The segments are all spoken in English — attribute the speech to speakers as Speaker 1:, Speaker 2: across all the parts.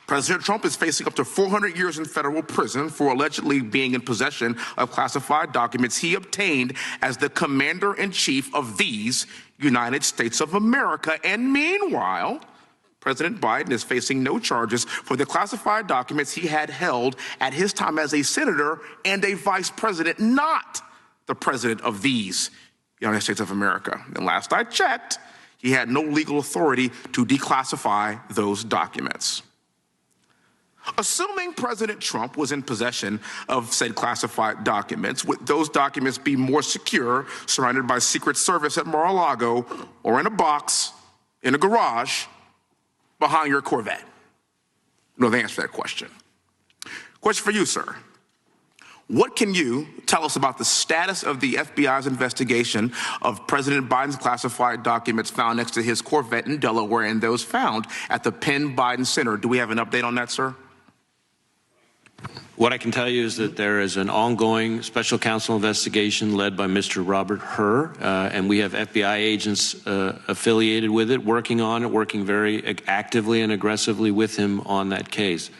Speaker 1: President Trump is facing up to 400 years in federal prison for allegedly being in possession of classified documents he obtained as the commander-in-chief of these United States of America. And meanwhile, President Biden is facing no charges for the classified documents he had held at his time as a senator and a vice president, not the president of these United States of America. And last I checked, he had no legal authority to declassify those documents. Assuming President Trump was in possession of said classified documents, would those documents be more secure surrounded by Secret Service at Mar-a-Lago or in a box in a garage behind your Corvette? No, the answer to that question. Question for you, sir. What can you tell us about the status of the FBI's investigation of President Biden's classified documents found next to his Corvette in Delaware and those found at the Penn Biden Center? Do we have an update on that, sir?
Speaker 2: What I can tell you is that there is an ongoing special counsel investigation led by Mr. Robert Hur, and we have FBI agents affiliated with it, working on it, working very actively and aggressively with him on that case.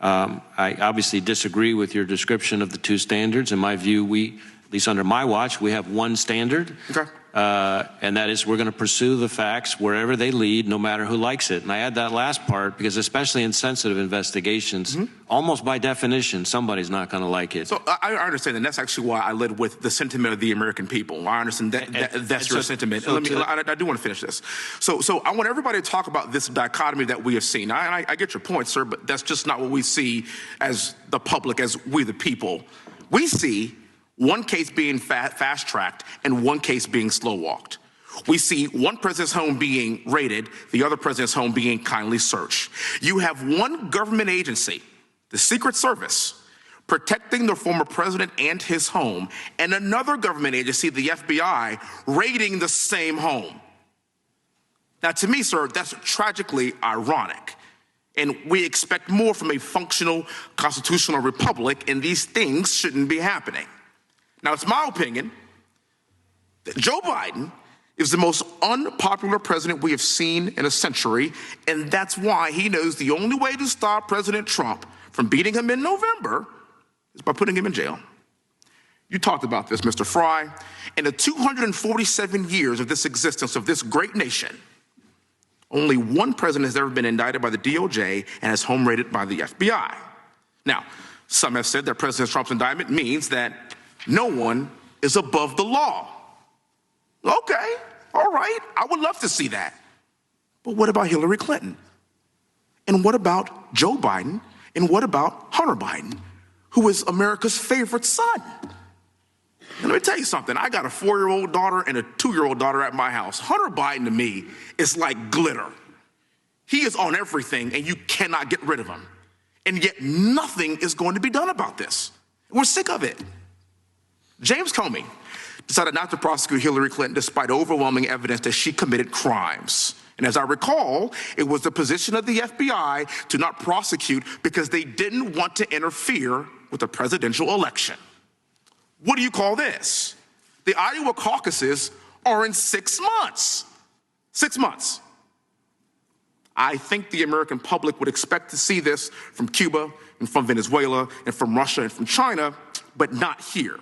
Speaker 2: I obviously disagree with your description of the two standards. In my view, at least under my watch, we have one standard.
Speaker 1: Okay.
Speaker 2: And that is we're going to pursue the facts wherever they lead, no matter who likes it. And I add that last part because especially in sensitive investigations, almost by definition, somebody's not going to like it.
Speaker 1: So I understand, and that's actually why I led with the sentiment of the American people. I understand that's your sentiment. So I do want to finish this. So I want everybody to talk about this dichotomy that we have seen. I get your point, sir, but that's just not what we see as the public, as we the people. We see one case being fast-tracked and one case being slow-walked. We see one president's home being raided, the other president's home being kindly searched. You have one government agency, the Secret Service, protecting the former president and his home, and another government agency, the FBI, raiding the same home. Now, to me, sir, that's tragically ironic. And we expect more from a functional constitutional republic, and these things shouldn't be happening. Now, it's my opinion that Joe Biden is the most unpopular president we have seen in a century, and that's why he knows the only way to stop President Trump from beating him in November is by putting him in jail. You talked about this, Mr. Fry. In the 247 years of this existence of this great nation, only one president has ever been indicted by the DOJ and has home raided by the FBI. Now, some have said that President Trump's indictment means that no one is above the law. Okay, all right, I would love to see that. But what about Hillary Clinton? And what about Joe Biden? And what about Hunter Biden, who is America's favorite son? And let me tell you something, I got a 4-year-old daughter and a 2-year-old daughter at my house. Hunter Biden to me is like glitter. He is on everything and you cannot get rid of him. And yet nothing is going to be done about this. We're sick of it. James Comey decided not to prosecute Hillary Clinton despite overwhelming evidence that she committed crimes. And as I recall, it was the position of the FBI to not prosecute because they didn't want to interfere with the presidential election. What do you call this? The Iowa caucuses are in 6 months. 6 months. I think the American public would expect to see this from Cuba and from Venezuela and from Russia and from China, but not here.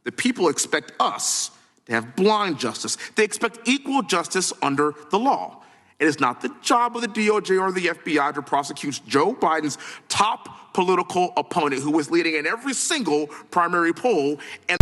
Speaker 1: The people expect us to have blind justice. They expect equal justice under the law. It is not the job of the DOJ or the FBI to prosecute Joe Biden's top political opponent who is leading in every single primary poll. And